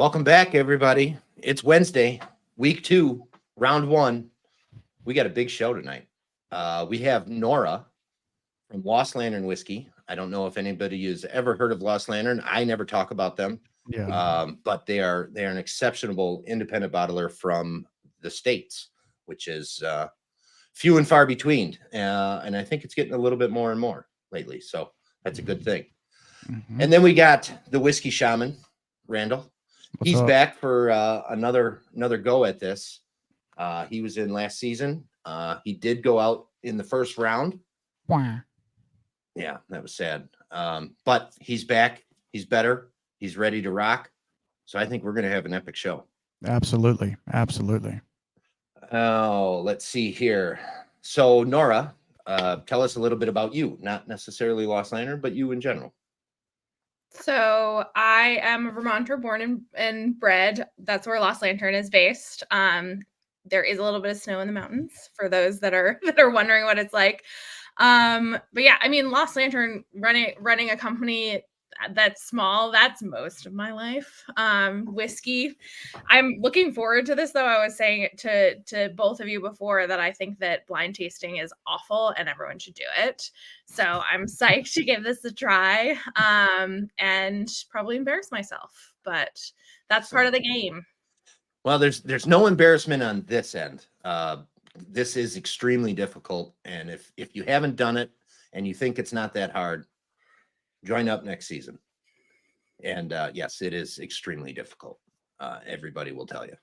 Welcome back, everybody. It's Wednesday, week 2, round 1. We got a big show tonight. We have Nora from Lost Lantern Whiskey. I don't know if anybody has ever heard of Lost Lantern. I never talk about them. Yeah. But they are an exceptional independent bottler from the States, which is few and far between. And I think it's getting a little bit more and more lately. So that's a good thing. Mm-hmm. And then we got the Whiskey Shaman, Randall. What's He's up? back for another go at this. He was in last season. He did go out in the first round. Wah. Yeah, that was sad. But he's back. He's better. He's ready to rock. So I think we're going to have an epic show. Absolutely. Absolutely. Oh, let's see here. So Nora, tell us a little bit about you. Not necessarily Lost Lantern, but you in general. So I am a Vermonter, born and bred. That's where Lost Lantern is based. There is a little bit of snow in the mountains for those that are wondering what it's like. But yeah, I mean, Lost Lantern running a company that's small, that's most of my life. Whiskey. I'm looking forward to this, though. I was saying it to both of you before that I think that blind tasting is awful and everyone should do it. So I'm psyched to give this a try and probably embarrass myself, but that's part of the game. Well, there's no embarrassment on this end. This is extremely difficult, and if you haven't done it and you think it's not that hard, join up next season. And yes, it is extremely difficult. Everybody will tell you.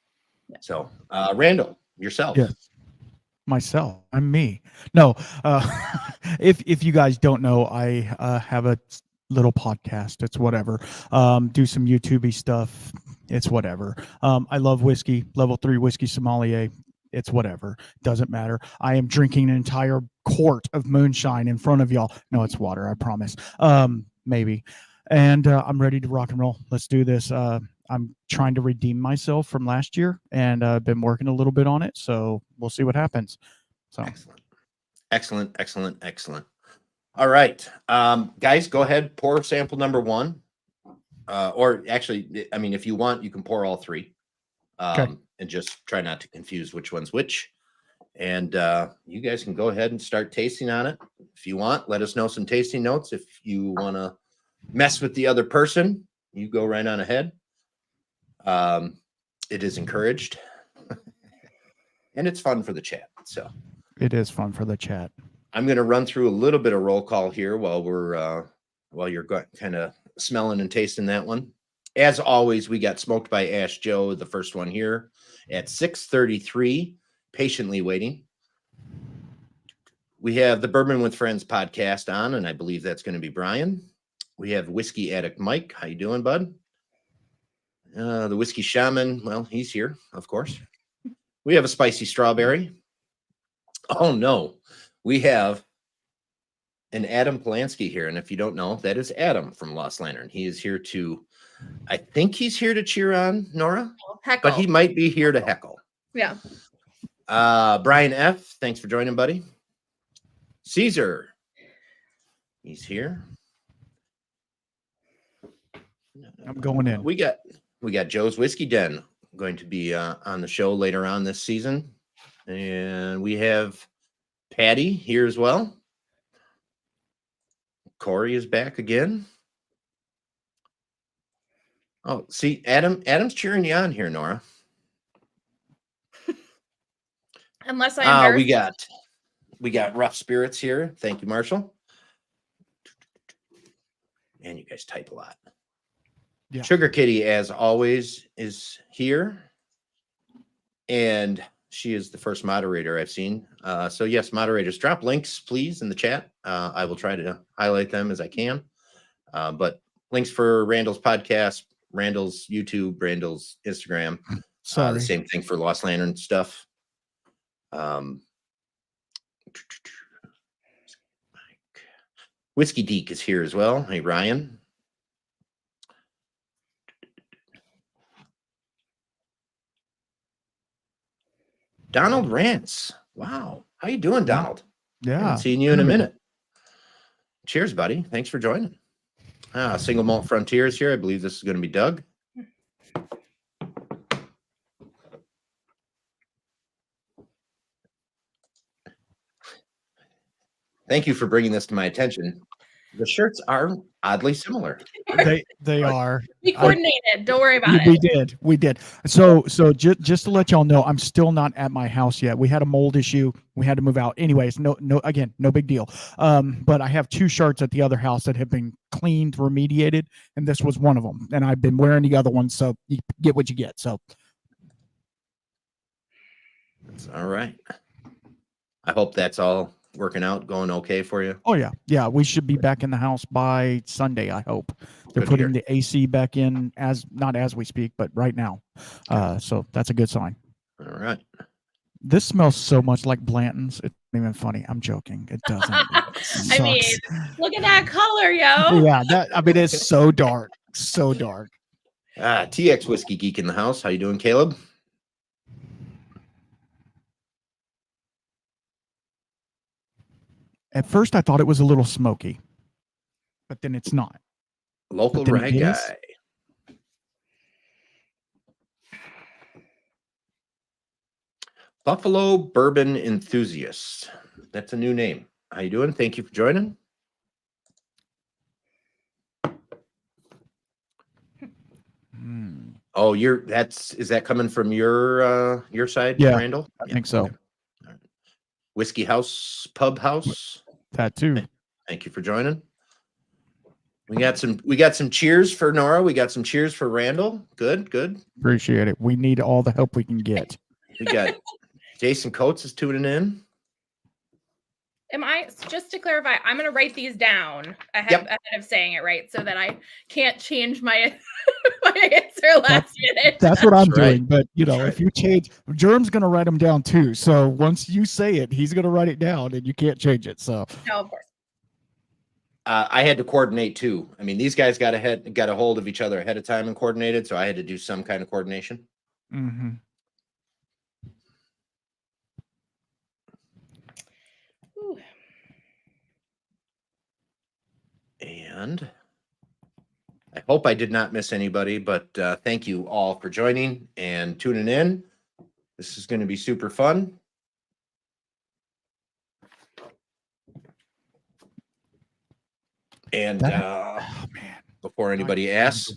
Yeah. So, Randall, yourself. Yes. Myself. I'm me. No. If you guys don't know, I have a little podcast. It's whatever. Do some YouTube-y stuff. It's whatever. I love whiskey. Level 3 whiskey sommelier. It's whatever. Doesn't matter. I am drinking an entire quart of moonshine in front of y'all. No, it's water. I promise. Maybe. And I'm ready to rock and roll. Let's do this. I'm trying to redeem myself from last year, and I've been working a little bit on it. So we'll see what happens. So Excellent. All right, guys, go ahead. Pour sample number 1. Or actually, I mean, if you want, you can pour all 3. Okay. And just try not to confuse which one's which. And you guys can go ahead and start tasting on it. If you want, let us know some tasting notes. If you want to mess with the other person, you go right on ahead. It is encouraged. And it's fun for the chat. So it is fun for the chat. I'm going to run through a little bit of roll call here while you're kind of smelling and tasting that one. As always, we got Smoked by Ash Joe, the first one here at 6:33, patiently waiting. We have the Bourbon with Friends podcast on, and I believe that's going to be Brian. We have Whiskey Addict Mike. How you doing, bud? The Whiskey Shaman, well, he's here, of course. We have a Spicy Strawberry. Oh, no. We have an Adam Polanski here, and if you don't know, that is Adam from Lost Lantern. He is here to... I think he's here to cheer on Nora, Heckle. but he might be here to heckle. Yeah. Brian F., thanks for joining, buddy. Caesar, he's here. I'm going in. We got Joe's Whiskey Den going to be on the show later on this season, and we have Patty here as well. Corey is back again. Oh, see, Adam's cheering you on here, Nora. Unless I we got Rough Spirits here. Thank you, Marshall. Man, you guys type a lot. Yeah. Sugar Kitty, as always, is here. And she is the first moderator I've seen. So yes, moderators, drop links, please, in the chat. I will try to highlight them as I can. But links for Randall's podcast, Randall's YouTube, Randall's Instagram. The same thing for Lost Lantern stuff. Whiskey Geek is here as well. Hey, Ryan. Donald Rance. Wow. How you doing, Donald? Yeah. Haven't seen you in a minute. Cheers, buddy. Thanks for joining. Single Malt Frontiers here. I believe this is going to be Doug. thank you for bringing this to my attention. The shirts are oddly similar. They are. We coordinated. Don't worry about We it. did. We did. So just to let y'all know, I'm still not at my house yet. We had a mold issue. We had to move out. Anyways, no, again, no big deal. But I have 2 shirts at the other house that have been cleaned, remediated, and this was one of them. And I've been wearing the other one, so you get what you get. So That's all right. I hope that's all working out, going okay for you. oh yeah, we should be back in the house by Sunday. I hope they're Good to putting hear. the AC back in not as we speak, but right now. So that's a good sign. All right. This smells so much like Blanton's. It's not even funny. I'm joking. It doesn't. I mean, look at that color, yo. Yeah, it's so dark, so dark. TX Whiskey Geek in the house. How you doing, Caleb? At first, I thought it was a little smoky, but then it's not. Local But then rag it guy. is. Buffalo Bourbon Enthusiast. That's a new name. How you doing? Thank you for joining. Oh, is that coming from your side, Yeah, Randall? I think so. Okay. All right. Whiskey House Pub House. That too. Thank you for joining. We got some cheers for Nora. We got some cheers for Randall. Good. Appreciate it. We need all the help we can get. We got Jason Coates is tuning in. Just to clarify, I'm going to write these down ahead of saying it right so that I can't change my answer last minute. That's what I'm That's right. doing. But if you change, Germ's going to write them down too. So once you say it, he's going to write it down, and you can't change it. So No, of course. I had to coordinate too. I mean, these guys got a hold of each other ahead of time and coordinated, so I had to do some kind of coordination. Mm-hmm. Ooh. And I hope I did not miss anybody, but thank you all for joining and tuning in. This is going to be super fun. And before anybody asks,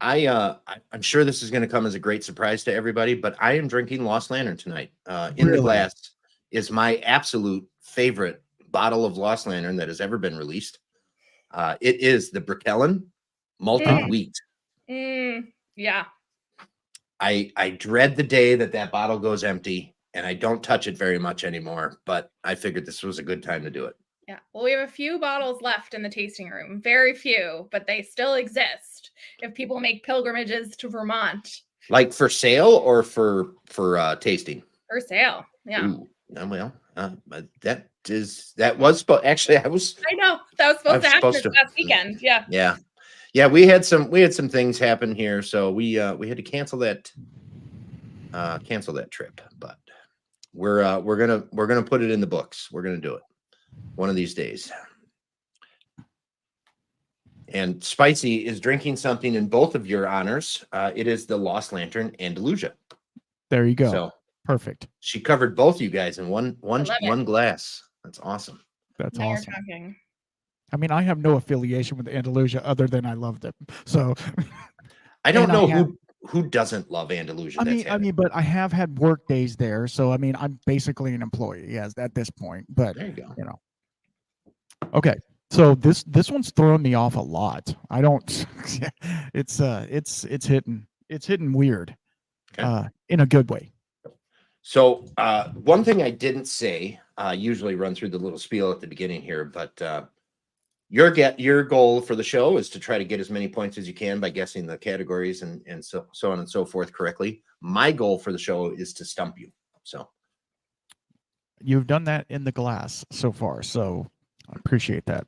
I'm sure this is going to come as a great surprise to everybody, but I am drinking Lost Lantern tonight. In the glass is my absolute favorite bottle of Lost Lantern that has ever been released. It is the Brickellen Malted Wheat. Yeah. I dread the day that bottle goes empty, and I don't touch it very much anymore, but I figured this was a good time to do it. Yeah. Well, we have a few bottles left in the tasting room. Very few, but they still exist if people make pilgrimages to Vermont. Like for sale or for tasting? For sale. Yeah. Ooh, well, that was actually I know that was supposed to happen this last weekend. Yeah. Yeah. We had some things happen here, so we had to cancel that trip, but we're gonna put it in the books. We're gonna do it one of these days. And Spicy is drinking something in both of your honors. It is the Lost Lantern Andalusia. There you go. So perfect. she covered both you guys in one glass. That's awesome. That's now awesome. You're talking. I mean, I have no affiliation with Andalusia other than I love them. So I don't know who doesn't love Andalusia. I mean, but I have had work days there, so I mean, I'm basically an employee, yes, at this point. But there you go. Okay. So this one's throwing me off a lot. I don't. It's hitting weird, in a good way. So one thing I didn't say, usually run through the little spiel at the beginning here, but your goal for the show is to try to get as many points as you can by guessing the categories and so on and so forth correctly. My goal for the show is to stump you. So you've done that in the glass so far, so I appreciate that.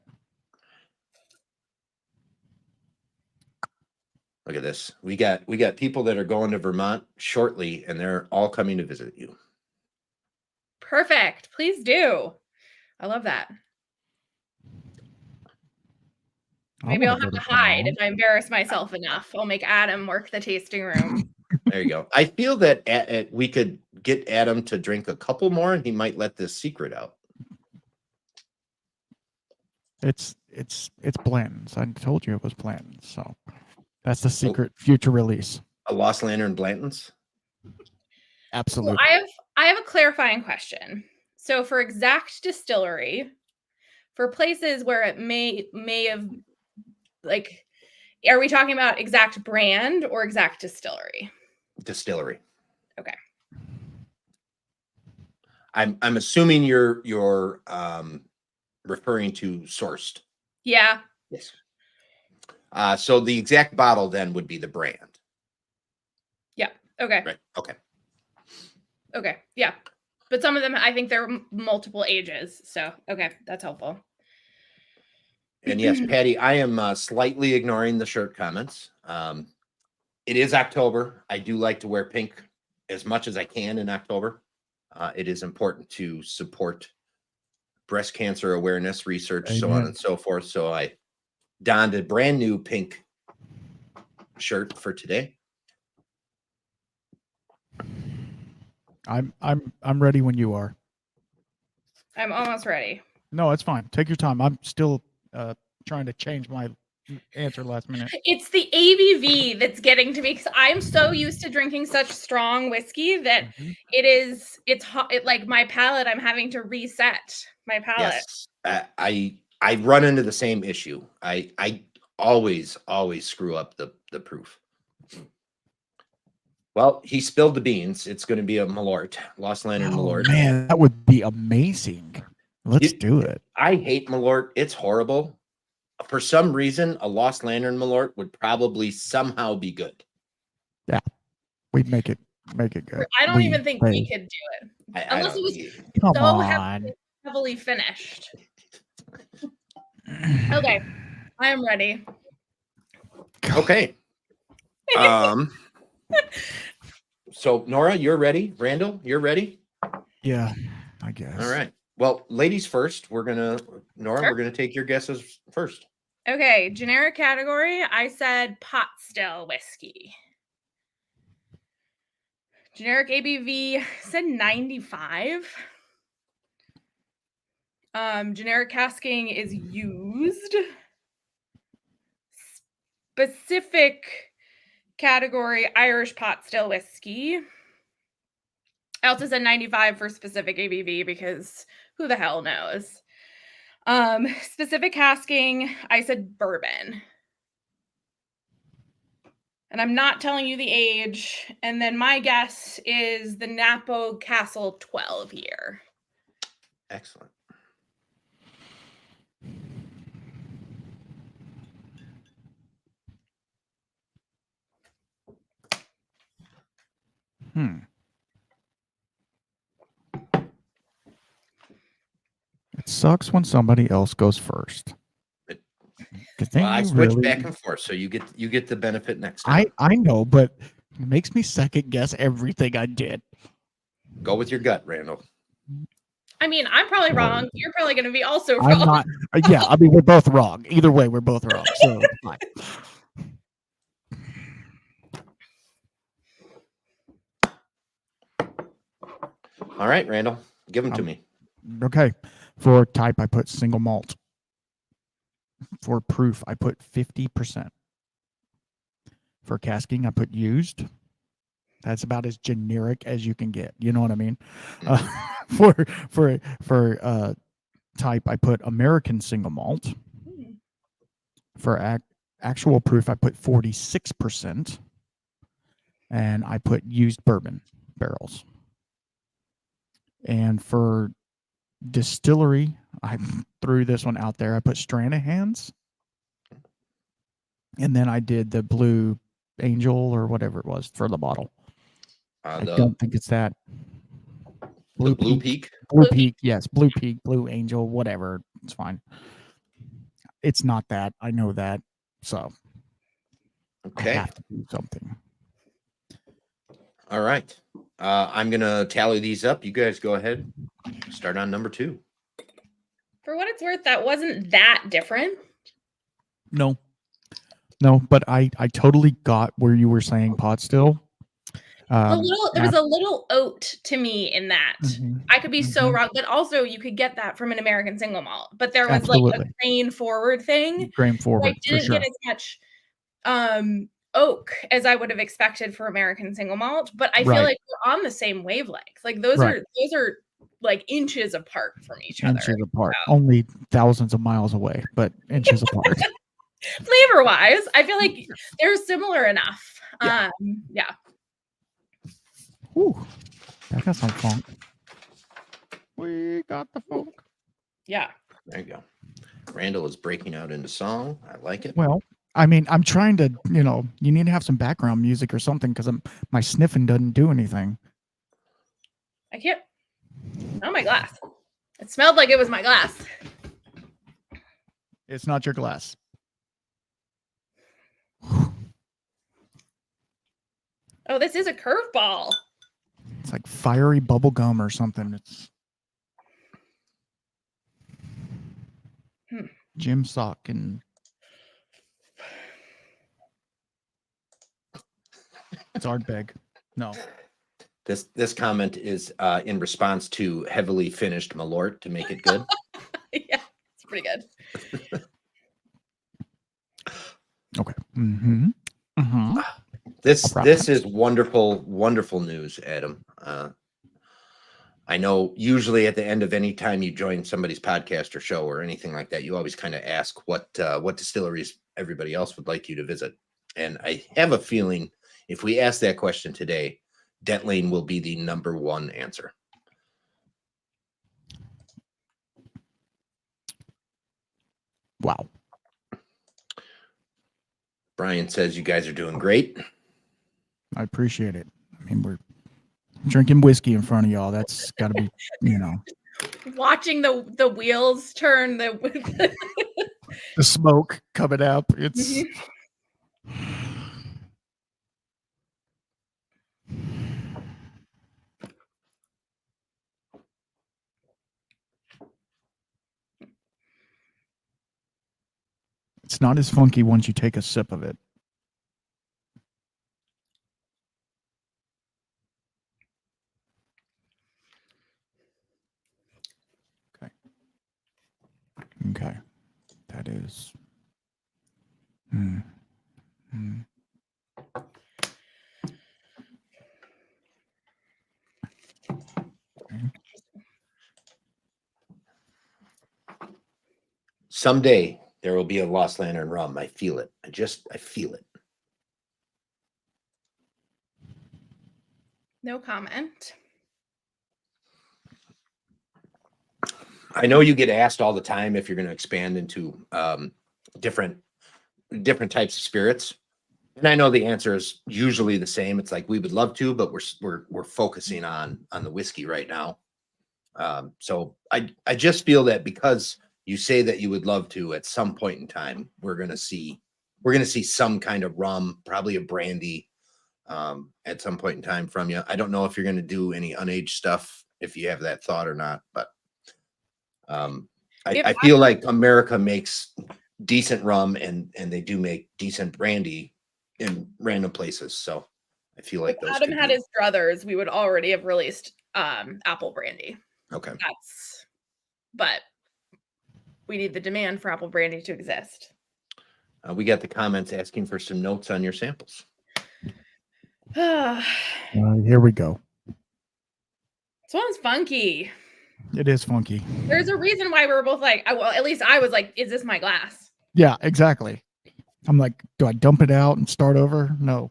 Look at this. We got people that are going to Vermont shortly, and they're all coming to visit you. Perfect. Please do. I love that. Maybe I'll have to hide if I embarrass myself enough. I'll make Adam work the tasting room. There you go. I feel that we could get Adam to drink a couple more, and he might let this secret out. It's Blanton's. I told you it was Blanton's. So that's the secret future release. A Lost Lantern Blanton's? Absolutely. So I have a clarifying question. So for Exact Distillery, for places where it may have, like, are we talking about Exact brand or Exact Distillery? Distillery. Okay. I'm assuming you're referring to sourced. Yeah. Yes. So the exact bottle then would be the brand. Yeah. Okay. Right. Okay. Okay. Yeah. But some of them, I think they're multiple ages. So, okay. That's helpful. And yes, Patty, I am slightly ignoring the shirt comments. It is October. I do like to wear pink as much as I can in October. It is important to support breast cancer awareness research, so on and so forth. So I donned a brand new pink shirt for today. I'm ready when you are. I'm almost ready. No, it's fine. Take your time. I'm still trying to change my answer last minute. It's the ABV that's getting to me because I'm so used to drinking such strong whiskey that it's hot. Like my palate, I'm having to reset my palate. Yes, I run into the same issue. I always screw up the proof. Well, he spilled the beans. It's going to be a Malort, Lost Lantern Malort. Man, that would be amazing. Let's do it. I hate Malort. It's horrible. For some reason, a Lost Lantern Malort would probably somehow be good. Yeah, we'd make it good. I don't even think we could do it unless it was so heavily finished. Okay, I am ready. Okay. So Nora, you're ready. Randall, you're ready. Yeah, I guess. All right. Well, ladies first. Nora, Sure. We're gonna take your guesses first. Okay, generic category. I said pot still whiskey. Generic ABV said 95. Generic casking is used. Specific category Irish pot still whiskey. I also said 95 for specific ABV because who the hell knows? Specific casking, I said bourbon. And I'm not telling you the age. And then my guess is the Napo Castle 12 year. Excellent. It sucks when somebody else goes first. Well, I switch back and forth, so you get the benefit next time. I know, but it makes me second guess everything I did. Go with your gut, Randall. I mean, I'm probably wrong. You're probably going to be also wrong. I'm not. Yeah, I mean, we're both wrong. Either way, we're both wrong. So it's fine. All right, Randall, give them to me. Okay. For type, I put single malt. For proof, I put 50%. For casking, I put used. That's about as generic as you can get. You know what I mean? For type, I put American single malt. For actual proof, I put 46%. And I put used bourbon barrels. And for distillery, I threw this one out there. I put Stranahan's. And then I did the Blue Angel or whatever it was for the bottle. I don't think it's that. Blue Peak? Blue Peak, yes. Blue Peak, Blue Angel, whatever. It's fine. It's not that. I know that. So okay. I have to do something. All right. I'm going to tally these up. You guys go ahead. Start on number 2. For what it's worth, that wasn't that different. No, but I totally got where you were saying pot still. There was a little oat to me in that. Mhm, I could be so mhm. wrong, but also you could get that from an American single malt. But there was like a Absolutely. grain forward thing. Grain I forward, for didn't get sure. as much oak as I would have expected for American single malt, but I feel Right, like we're on the same wavelength. Like those right. are like inches apart from each other. Inches apart. So, Only thousands of miles away, but inches apart. flavor wise, I feel like they're similar enough. Yeah. Yeah. Ooh, that got some funk. We got the funk. Yeah. There you go. Randall is breaking out into song. I like it. Well, I mean, I'm trying to, you need to have some background music or something because my sniffing doesn't do anything. I can't smell my glass. It smelled like it was my glass. It's not your glass. Oh, this is a curveball. It's like fiery bubble gum or something. It's Jim Sock and it's Ardbeg. No. This comment is in response to heavily finished Malort to make it good. Yeah, it's pretty good. Okay. Mm-hmm. Mm-hmm. This is wonderful, wonderful news, Adam. I know usually at the end of any time you join somebody's podcast or show or anything like that, you always kind of ask what distilleries everybody else would like you to visit. And I have a feeling if we ask that question today, Dent Lane will be the number one answer. Wow. Brian says you guys are doing great. I appreciate it. I mean, we're drinking whiskey in front of y'all. That's got to be, Watching the wheels turn, the smoke coming up. It's it's not as funky once you take a sip of it. Okay. That is. Okay. Someday there will be a Lost Lantern rum. I feel it. I feel it. no comment. I know you get asked all the time if you're going to expand into different types of spirits, and I know the answer is usually the same. It's like we would love to, but we're focusing on the whiskey right now. So I just feel that because you say that you would love to, at some point in time, we're gonna see some kind of rum, probably a brandy, at some point in time from you. I don't know if you're gonna do any unaged stuff, if you have that thought or not, but I feel like America makes decent rum and they do make decent brandy in random places. So I feel like those Adam had his druthers, we would already have released apple brandy. Okay. But we need the demand for apple brandy to exist. We got the comments asking for some notes on your samples. Here we go. This one's funky. It is funky. There's a reason why we were both like, well, at least I was like, is this my glass? Yeah, exactly. I'm like, do I dump it out and start over? No.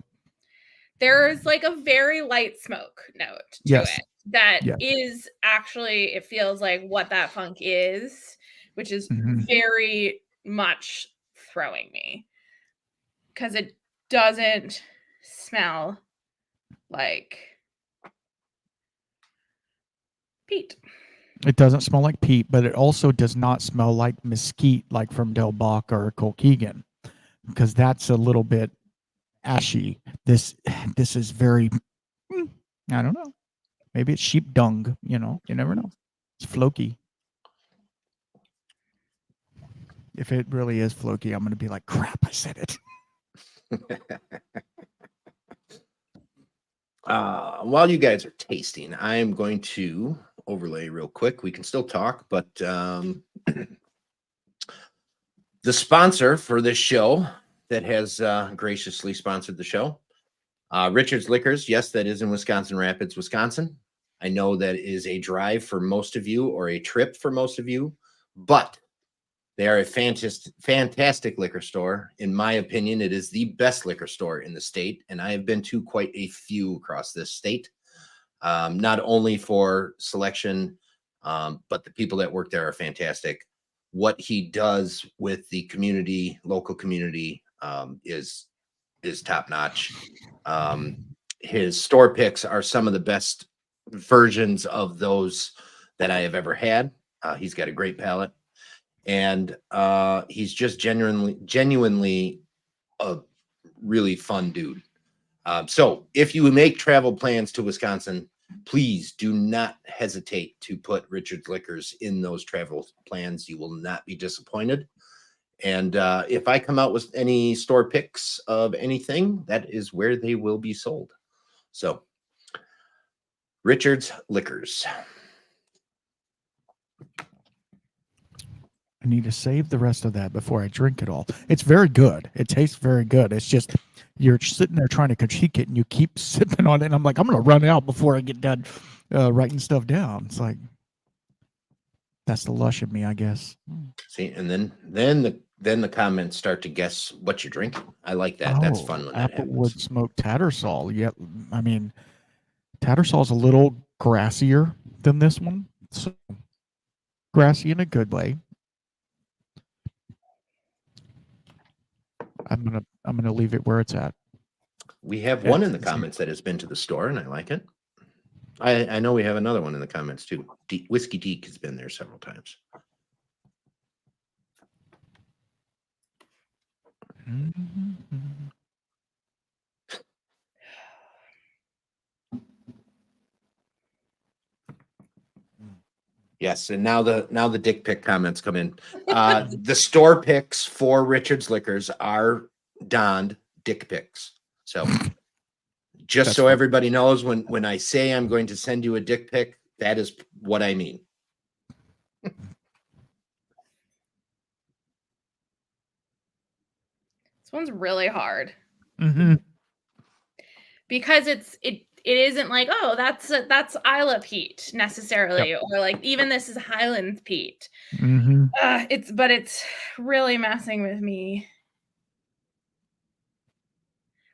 There's like a very light smoke note to it that is actually, it feels like what that funk is, which is very much throwing me because it doesn't smell like peat. It doesn't smell like peat, but it also does not smell like mesquite, like from Del Bach or Kilkeegan, because that's a little bit ashy. This is very, I don't know. Maybe it's sheep dung. You never know. It's floky. If it really is floky, I'm going to be like, crap, I said it. While you guys are tasting, I am going to overlay real quick. We can still talk, but the sponsor for this show that has graciously sponsored the show, Richard's Liquors. Yes, that is in Wisconsin Rapids, Wisconsin. I know that is a drive for most of you or a trip for most of you, but they are a fantastic liquor store. In my opinion, it is the best liquor store in the state, and I have been to quite a few across this state, not only for selection, but the people that work there are fantastic. What he does with the community, local community, is top notch. His store picks are some of the best versions of those that I have ever had. He's got a great palate, and he's just genuinely a really fun dude. So if you make travel plans to Wisconsin, please do not hesitate to put Richard's Liquors in those travel plans. You will not be disappointed. And if I come out with any store picks of anything, that is where they will be sold. So Richard's Liquors. I need to save the rest of that before I drink it all. It's very good. It tastes very good. It's just you're sitting there trying to critique it and you keep sipping on it. And I'm like, I'm going to run out before I get done writing stuff down. It's like, that's the lush of me, I guess. See, and then the comments start to guess what you're drinking. I like that. That's fun when that Applewood happens. smoked Tattersall. Yep. I mean, Tattersall's a little grassier than this one. So grassy in a good way. I'm gonna leave it where it's at. We have one in the comments that has been to the store, and I like it. I know we have another one in the comments too. Whiskey Geek has been there several times. Yes, and now the dick pic comments come in. The store picks for Richard's Liquors are donned dick pics. So just That's so fine. everybody knows, when I say I'm going to send you a dick pic, that is what I mean. This one's really hard because it isn't like, oh, that's Isla peat necessarily, or like even this is Highlands peat. It's really messing with me.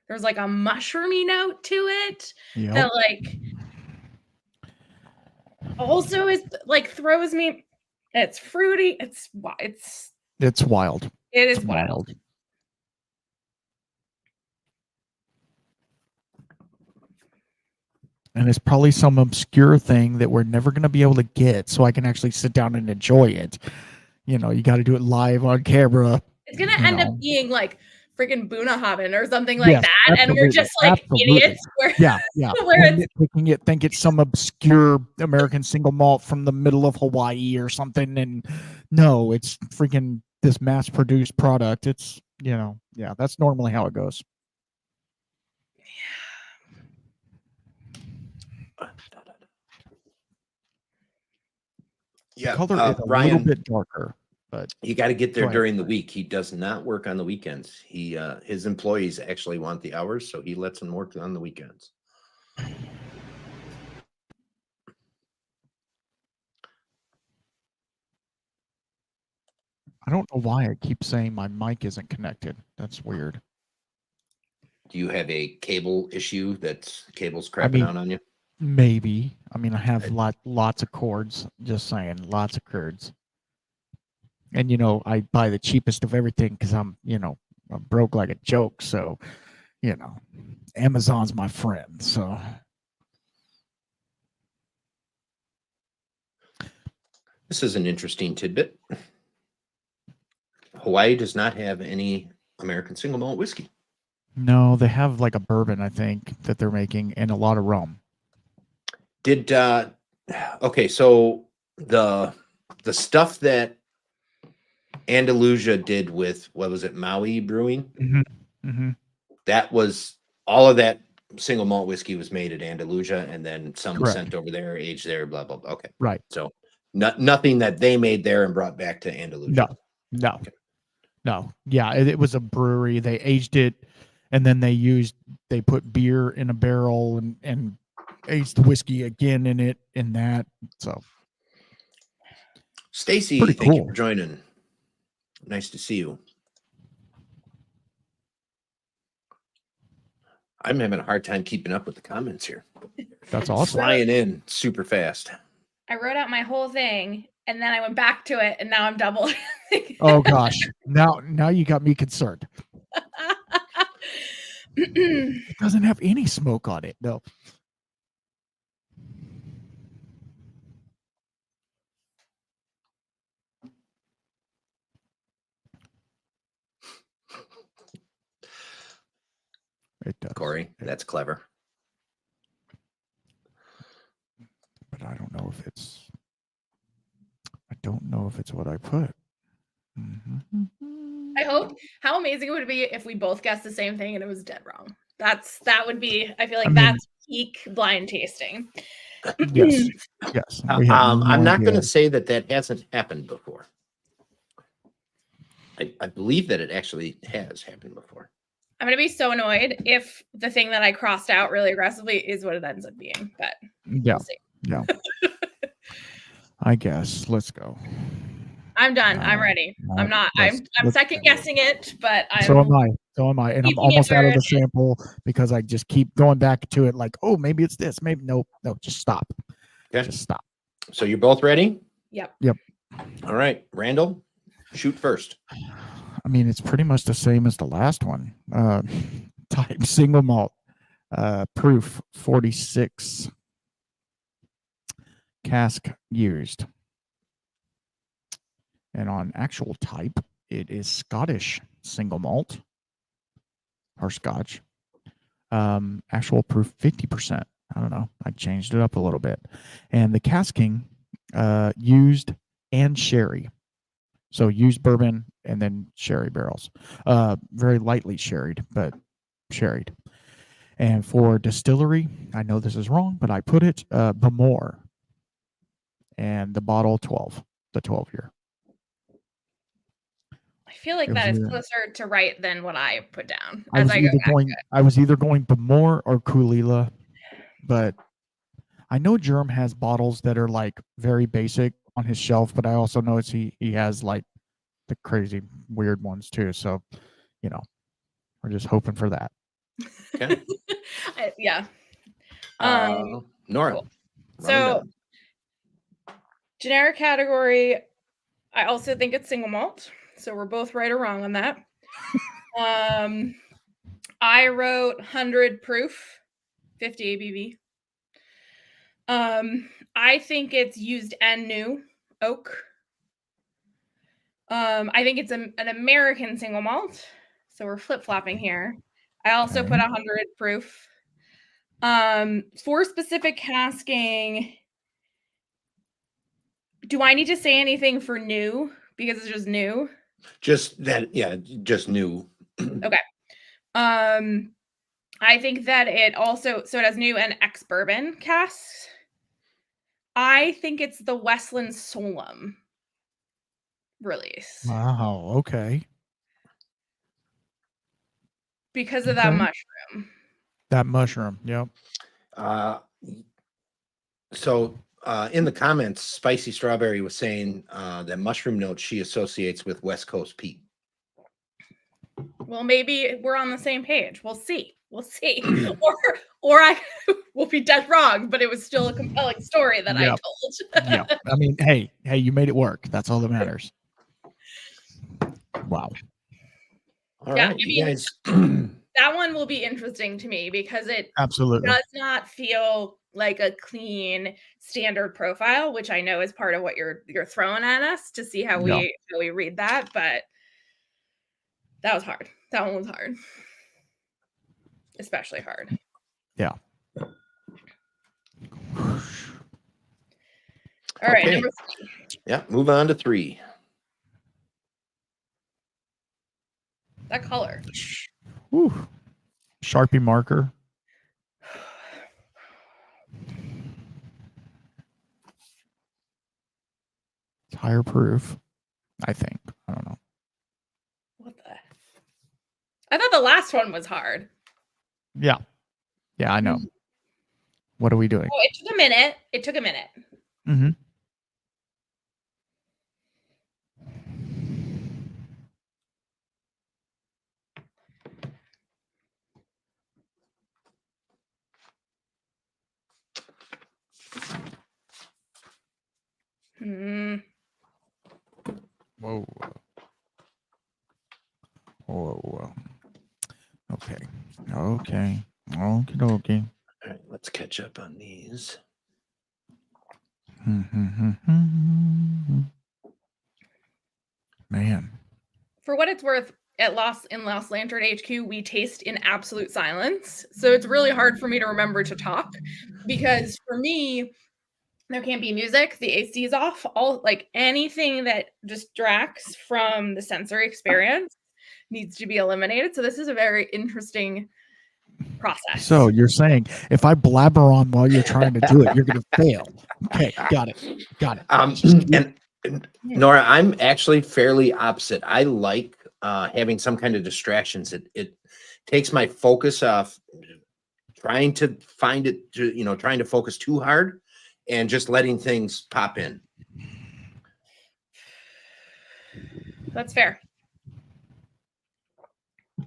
There's like a mushroomy note to it that like also is like throws me. It's fruity. It's wild. It is Wild. And it's probably some obscure thing that we're never going to be able to get, so I can actually sit down and enjoy it. You know, you got to do it live on camera. It's going to end up being like freaking Bunahaven or something like that. Absolutely. And we're just like idiots. Where it's picking it, think it's some obscure American single malt from the middle of Hawaii or something. And no, it's freaking this mass produced product. It's, that's normally how it goes. Yeah, color is a Ryan, little bit darker, but you got to get there during the week. He does not work on the weekends. His employees actually want the hours, so he lets them work on the weekends. I don't know why I keep saying my mic isn't connected. That's weird. Do you have a cable issue cable's crapping out on you? Maybe. I mean, I have lots of cords. Just saying, lots of cords. And I buy the cheapest of everything because I'm broke like a joke. So, Amazon's my friend. So, this is an interesting tidbit. Hawaii does not have any American single malt whiskey. No, they have like a bourbon, I think, that they're making, and a lot of rum. Okay, so the stuff that Andalusia did with, what was it, Maui Brewing? Mm-hmm. That was all of that single malt whiskey was made at Andalusia, and then some was Correct. sent over there, aged there, blah blah blah. Okay, Right. so nothing that they made there and brought back to Andalusia. No. Okay. No. Yeah, it was a brewery. They aged it, and then they put beer in a barrel and aged the whiskey again in it in that. So Stacy, Pretty thank you cool. for joining. Nice to see you. I'm having a hard time keeping up with the comments here. that's awesome. Flying in super fast. I wrote out my whole thing and then I went back to it and now I'm double. Oh gosh. Now you got me concerned. It doesn't have any smoke on it. No. It does. Corey, that's clever. But I don't know if it's what I put. I hope. How amazing would it be if we both guessed the same thing and it was dead wrong? That would be. I feel like that's peak blind tasting. Yes. Yes. we have no I'm not idea. going to say that hasn't happened before. I believe that it actually has happened before. I'm gonna be so annoyed if the thing that I crossed out really aggressively is what it ends up being. But Yeah. we'll see. Yeah. I guess. Let's go. I'm done. I'm ready. I'm not. I'm second guessing it, but I'm. So am I. And I'm keeping it almost out where of the it is. sample because I just keep going back to it like, oh, maybe it's this. Maybe no, just stop. Okay. Just stop. So you're both ready? Yep. All right. Randall, shoot first. I mean, it's pretty much the same as the last one. Type single malt, proof 46, cask used. And on actual type, it is Scottish single malt or Scotch. Actual proof 50%. I don't know. I changed it up a little bit. And the casking, used and sherry. So used bourbon and then sherry barrels. Very lightly sherried, but sherried. And for distillery, I know this is wrong, but I put it Bamore. And the bottle 12, the 12-year. I feel like It that was is either- closer to right than what I put down. I was either going Bamore or Kulila, but I know Jerem has bottles that are like very basic on his shelf, but I also notice he has like the crazy weird ones too. So, we're just hoping for that. Okay. Yeah. Nora. Cool. run So, them generic category, I also think it's single malt. So we're both right or wrong on that. I wrote 100 proof, 50 ABV. I think it's used and new oak. I think it's an American single malt. So we're flip-flopping here. I also put 100 proof. For specific casking, do I need to say anything for new? Because it's just new. Just that, yeah, just new. Okay. I think that it has new and ex-bourbon casks. I think it's the Westland Solum release. Wow. Okay. Because of that mushroom. That mushroom. Yep. So in the comments, Spicy Strawberry was saying that mushroom notes she associates with West Coast Pete. Well, maybe we're on the same page. We'll see. or I will be dead wrong, but it was still a compelling story that I told. Yeah. I mean, hey, you made it work. That's all that matters. Wow. All right, you guys. That one will be interesting to me because it absolutely does not feel like a clean standard profile, which I know is part of what you're throwing at us to see how we read that, but that was hard. That one was hard. Especially hard. Yeah. All right, Okay. number 3. Yeah, move on to 3. That color. Whew. Sharpie marker. higher proof. I think. I don't know. What the? I thought the last one was hard. Yeah. Yeah, I know. What are we doing? Oh, it took a minute. It took a minute. Mm-hmm. Hmm. Whoa. Whoa. Okay. Okay. Okie dokie. All right, let's catch up on these. Man. For what it's worth, at Lost Lantern HQ, we taste in absolute silence. So it's really hard for me to remember to talk because for me, there can't be music. The AC is off. All like anything that distracts from the sensory experience needs to be eliminated. So this is a very interesting process. So you're saying if I blabber on while you're trying to do it, you're going to fail. Okay, got it. And Nora, I'm actually fairly opposite. I like having some kind of distractions. It takes my focus off trying to find it, trying to focus too hard and just letting things pop in. That's fair. I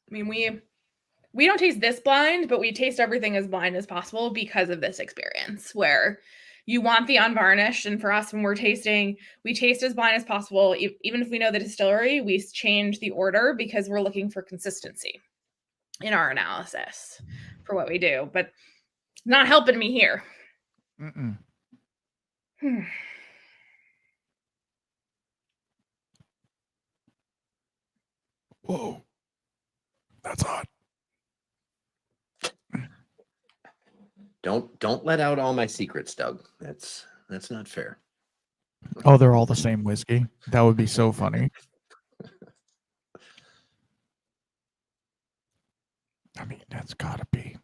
mean, we don't taste this blind, but we taste everything as blind as possible because of this experience where you want the unvarnished. And for us, when we're tasting, we taste as blind as possible. Even if we know the distillery, we change the order because we're looking for consistency in our analysis for what we do. But it's not helping me here. Whoa. That's hot. Don't let out all my secrets, Doug. That's not fair. Oh, they're all the same whiskey. That would be so funny. I mean, that's gotta be.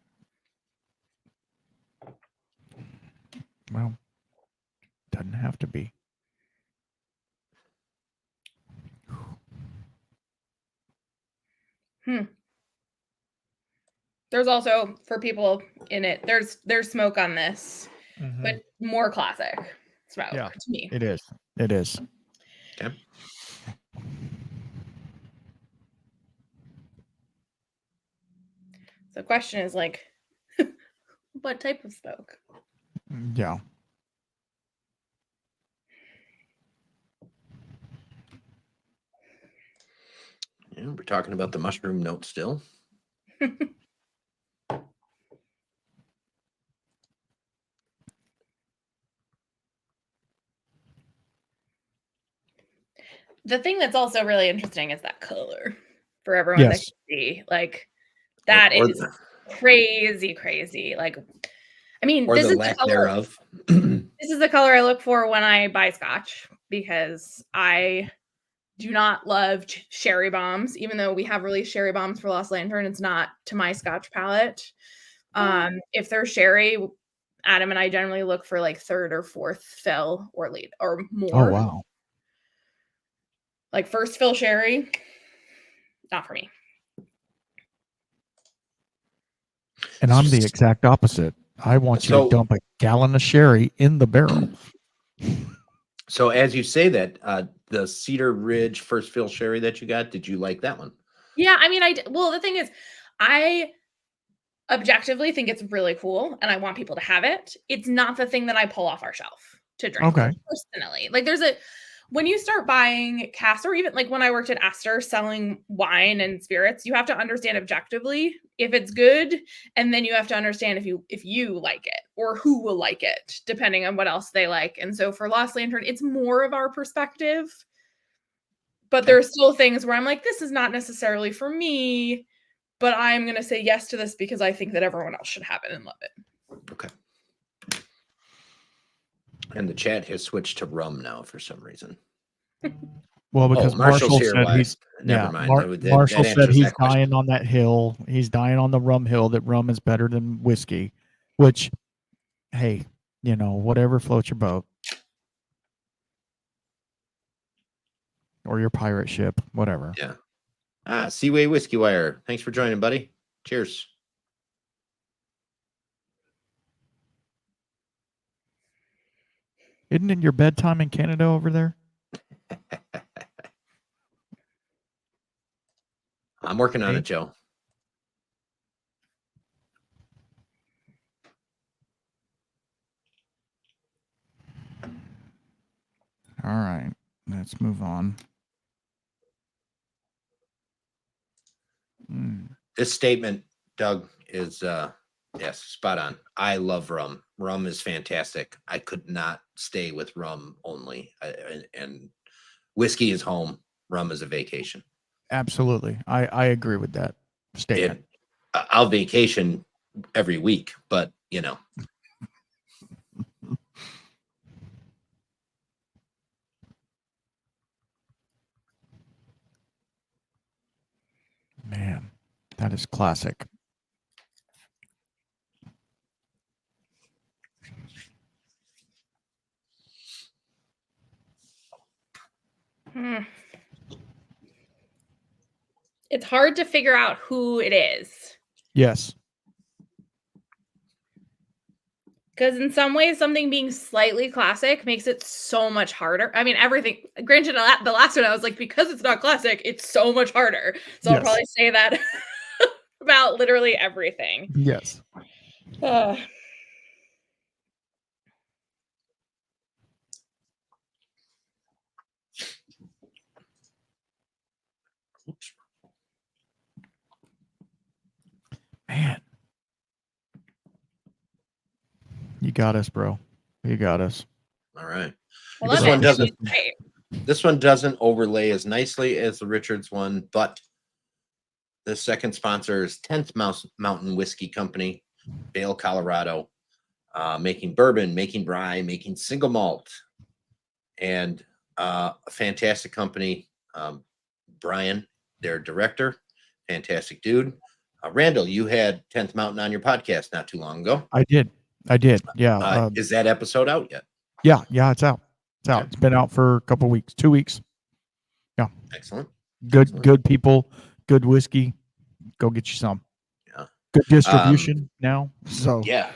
Well, doesn't have to be. There's also, for people in it, there's smoke on this, but more classic smoke to me. It is. It is. Okay. The question is like, what type of smoke? Yeah. Yeah, we're talking about the mushroom note still. The thing that's also really interesting is that color for everyone that can see. Like that is crazy. Like, I mean, this is the color thereof. This is the color I look for when I buy scotch because I do not love sherry bombs, even though we have released sherry bombs for Lost Lantern. It's not to my scotch palate. If they're sherry, Adam and I generally look for like third or fourth fill or lead or more. Oh, wow. Like first fill sherry, not for me. And I'm the exact opposite. I want you to dump a gallon of sherry in the barrel. So as you say that, the Cedar Ridge first fill sherry that you got, did you like that one? Yeah, I mean, well, the thing is, I objectively think it's really cool and I want people to have it. It's not the thing that I pull off our shelf to drink personally. Like when you start buying cask, or even like when I worked at Astor selling wine and spirits, you have to understand objectively if it's good, and then you have to understand if you like it or who will like it, depending on what else they like. And so for Lost Lantern, it's more of our perspective, but there are still things where I'm like, this is not necessarily for me, but I'm going to say yes to this because I think that everyone else should have it and love it. Okay. And the chat has switched to rum now for some reason. Well, because Marshall here, said he's never mind. Marshall said he's dying on that hill. He's dying on the rum hill that rum is better than whiskey, which, hey, whatever floats your boat. or your pirate ship, whatever. Yeah. Seaway Whiskey Wire. Thanks for joining, buddy. Cheers. Isn't it your bedtime in Canada over there? I'm working on Hey. it, Joe. All right, let's move on. This statement, Doug, is yes, spot on. I love rum. Rum is fantastic. I could not stay with rum only. And whiskey is home. Rum is a vacation. Absolutely. I agree with that statement. I'll vacation every week, but you know. Man, that is classic. It's hard to figure out who it is. Yes. Because in some ways, something being slightly classic makes it so much harder. I mean, everything, granted, the last one, I was like, because it's not classic, it's so much harder. So I'll probably say that about literally everything. Yes. Man. You got us, bro. You got us. All right. Well, This one doesn't overlay as nicely as the Richards one, but the second sponsor is 10th Mountain Whiskey Company, Vail, Colorado, making bourbon, making rye, making single malt, and a fantastic company. Brian, their director, fantastic dude. Randall, you had 10th Mountain on your podcast not too long ago. I did. Yeah. Is that episode out yet? Yeah, it's out. It's out. It's been out for a couple weeks, 2 weeks. Yeah. Excellent. Good people, good whiskey. Go get you some. Yeah. Good distribution now. So yeah.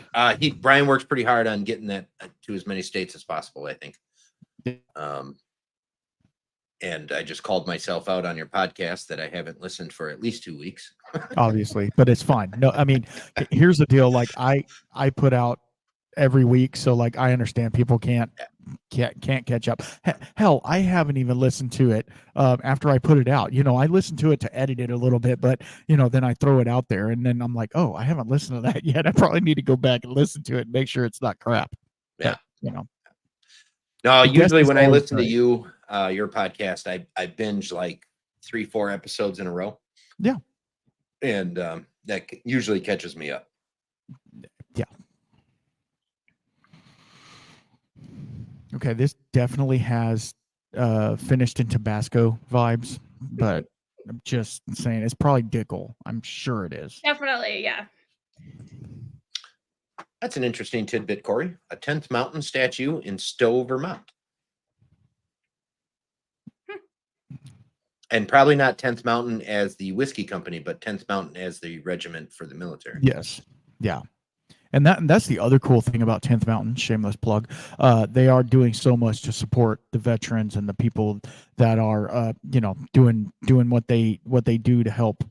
Brian works pretty hard on getting that to as many states as possible, I think. And I just called myself out on your podcast that I haven't listened for at least 2 weeks. obviously, but it's fine. No, I mean, here's the deal. Like I put out every week, so like I understand people can't catch up. Hell, I haven't even listened to it after I put it out. You know, I listened to it to edit it a little bit, but you know, then I throw it out there, and then I'm like, oh, I haven't listened to that yet. I probably need to go back and listen to it and make sure it's not crap. Yeah, but, you know. No, usually when I listen to you, your podcast, I binge like 3-4 episodes in a row. Yeah, and that usually catches me up. Yeah. Okay, this definitely has finished in Tabasco vibes, but I'm just saying it's probably Dickel. I'm sure it is. Definitely, yeah. That's an interesting tidbit, Corey. A 10th Mountain statue in Stowe, Vermont. And probably not 10th Mountain as the whiskey company, but 10th Mountain as the regiment for the military. Yes. Yeah. And that's the other cool thing about 10th Mountain, shameless plug. They are doing so much to support the veterans and the people that are doing what they do to help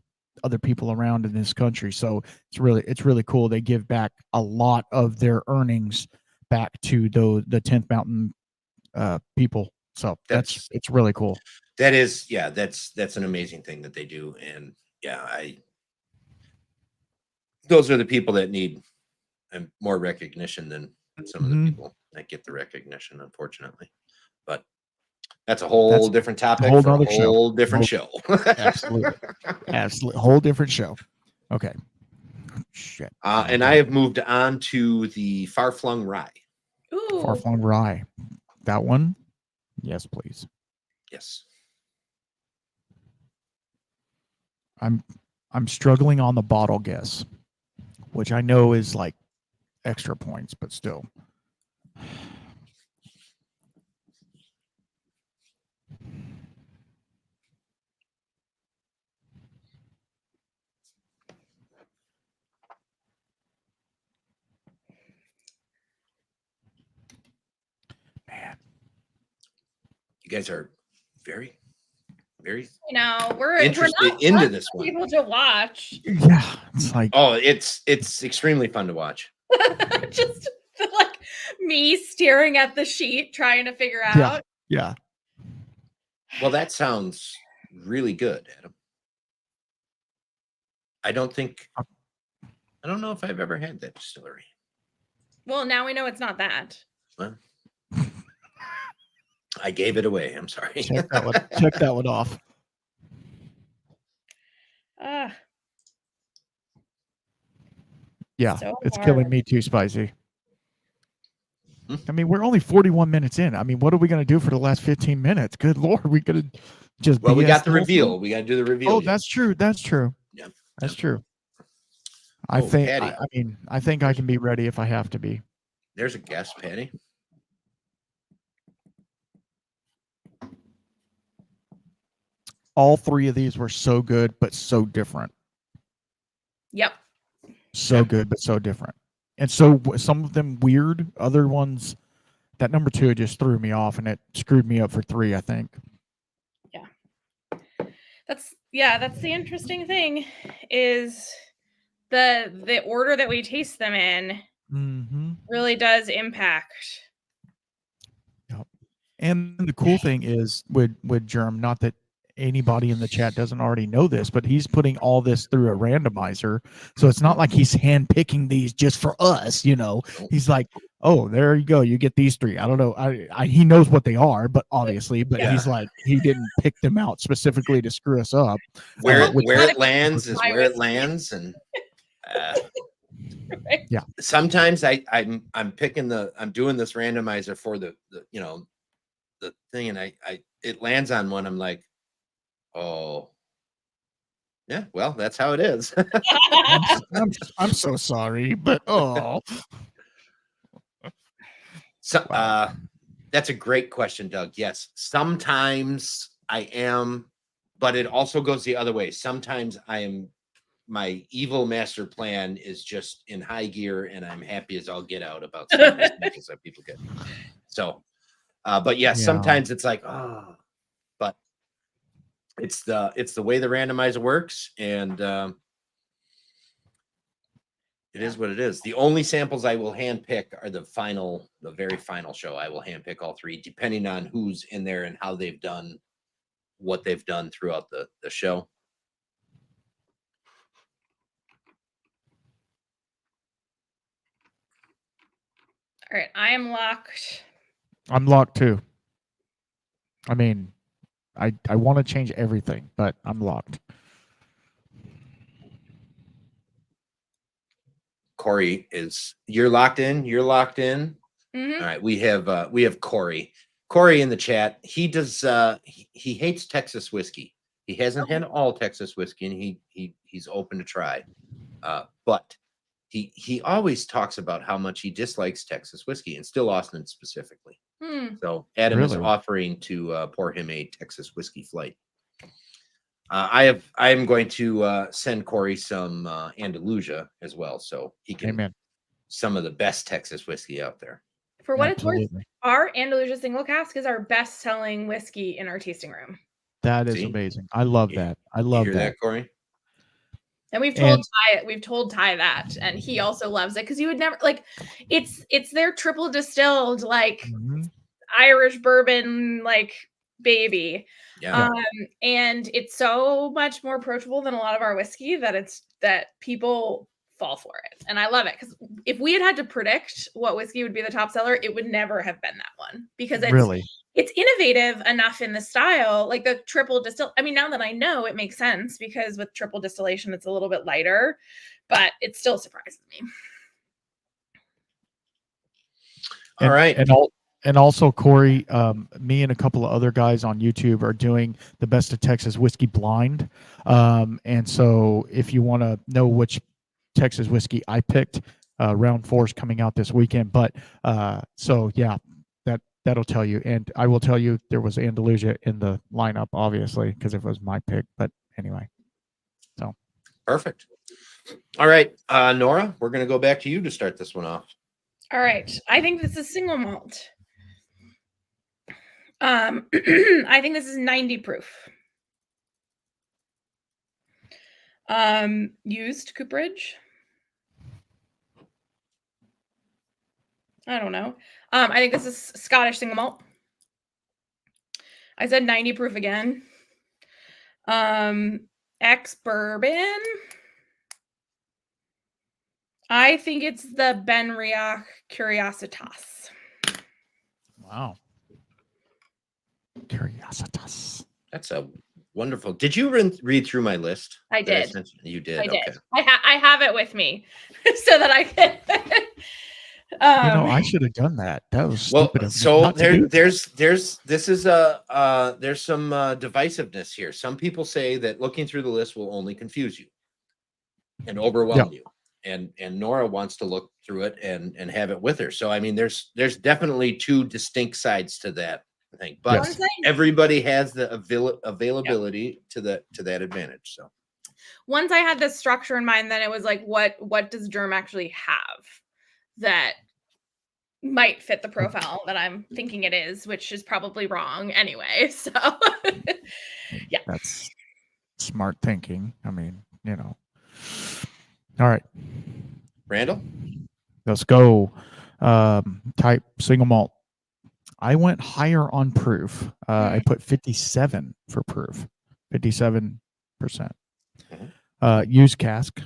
other people around in this country. So it's really cool. They give back a lot of their earnings back to the 10th Mountain people. So it's really cool. That is, yeah, that's an amazing thing that they do. And yeah, those are the people that need more recognition than some of the people that get the recognition, unfortunately. But that's a whole different topic, whole different show. Absolutely. Whole different show. Okay. Shit. And I have moved on to the Far-Flung Rye. Ooh. Far-Flung Rye. That one? Yes, please. Yes. I'm struggling on the bottle guess, which I know is like extra points, but still. guys are very, very You know, we're interested not into fun this for one. people to watch. Yeah, it's like Oh, it's extremely fun to watch. Just like me staring at the sheet trying to figure yeah, out. yeah. Well, that sounds really good, Adam. I don't know if I've ever had that distillery. Well, now we know it's not that. Well, I gave it away. I'm sorry. Check that one off. Yeah, So it's hard. killing me too, Spicy. Hmm. I mean, we're only 41 minutes in. I mean, what are we going to do for the last 15 minutes? Good Lord, we going to just Well, we BS got the whole reveal. thing? We got to do the reveal. Oh, yet. that's true. That's true. Yeah. That's Yep. true. Oh, I think. Patty. I mean, I think I can be ready if I have to be. There's a guess, Patty. All three of these were so good, but so different. Yep. So Yeah. good, but so different. And so some of them weird. Other ones, that number 2 just threw me off, and it screwed me up for 3. I think. That's the interesting thing is the order that we taste them in Mm-hmm. really does impact. Yep. And the cool thing is with Germ, not that anybody in the chat doesn't already know this, but he's putting all this through a randomizer. So it's not like he's handpicking these just for us, you know. He's like, oh, there you go. You get these 3. I don't know. He knows what they are, but obviously, but Yeah. he's like, he didn't pick them out specifically to screw us up. Where which- it lands is My where it whiskey. lands, and Yeah. Sometimes I'm doing this randomizer for the thing, and it lands on one. I'm like, oh, yeah. Well, that's how it is. I'm so sorry, but oh. So, Wow. that's a great question, Doug. Yes, sometimes I am, but it also goes the other way. Sometimes I am. My evil master plan is just in high gear, and I'm happy as I'll get out about some of the sniffles that people get. So, but yeah, sometimes it's like, oh, but it's the way the randomizer works, and it is what it is. The only samples I will handpick are the very final show. I will handpick all 3, depending on who's in there and how they've done what they've done throughout the show. All right, I am locked. I'm locked too. I mean, I want to change everything, but I'm locked. Corey you're locked in. You're locked in. Mhm. All right, we have Corey. Corey in the chat. He does. He hates Texas whiskey. He hasn't had all Texas whiskey, and he's open to try. But he always talks about how much he dislikes Texas whiskey, and Still Austin specifically. So Adam is Really? offering to pour him a Texas whiskey flight. I am going to send Corey some Andalusia as well, so he can Amen. some of the best Texas whiskey out there. For what it's worth, Absolutely. our Andalusia single cask is our best-selling whiskey in our tasting room. That is See? amazing. I love Yeah. that. I You love hear that, Corey? And we've told Ty that, and he also loves it because you would never like it's their triple distilled like Mhm. Irish bourbon like baby. Yeah. And it's so much more approachable than a lot of our whiskey that people fall for it. And I love it because if we had to predict what whiskey would be the top seller, it would never have been that one because it's innovative enough in the style, like the triple distill. I mean, now that I know, it makes sense because with triple distillation, it's a little bit lighter, but it still surprises me. All right. And also, Corey, me and a couple of other guys on YouTube are doing the Best of Texas Whiskey Blind. And so if you want to know which Texas whiskey I picked, round 4 is coming out this weekend. But so, yeah, that'll tell you. And I will tell you there was Andalusia in the lineup, obviously, because it was my pick. But anyway, so. Perfect. All right, Nora, we're going to go back to you to start this one off. All right. I think this is single malt. I think this is 90 proof. Used cooperage. I don't know. I think this is Scottish single malt. I said 90 proof again. Ex bourbon. I think it's the Benriach Curiositas. Wow. Curiositas. That's a wonderful. Did you read through my list? I did. You did. I did. Okay. I have it with me so that I can. I should have done that. That was stupid. Of me so not to do. there's some divisiveness here. Some people say that looking through the list will only confuse you and overwhelm you. And Nora wants to look through it and have it with her. So I mean, there's definitely two distinct sides to that, I think. But everybody has the availability to that advantage. So once I had this structure in mind, then it was like, what does Germ actually have that might fit the profile that I'm thinking it is, which is probably wrong anyway. So yeah, that's smart thinking. I mean, all right, Randall, let's go. Type single malt. I went higher on proof. I put 57 for proof, 57%. Used cask.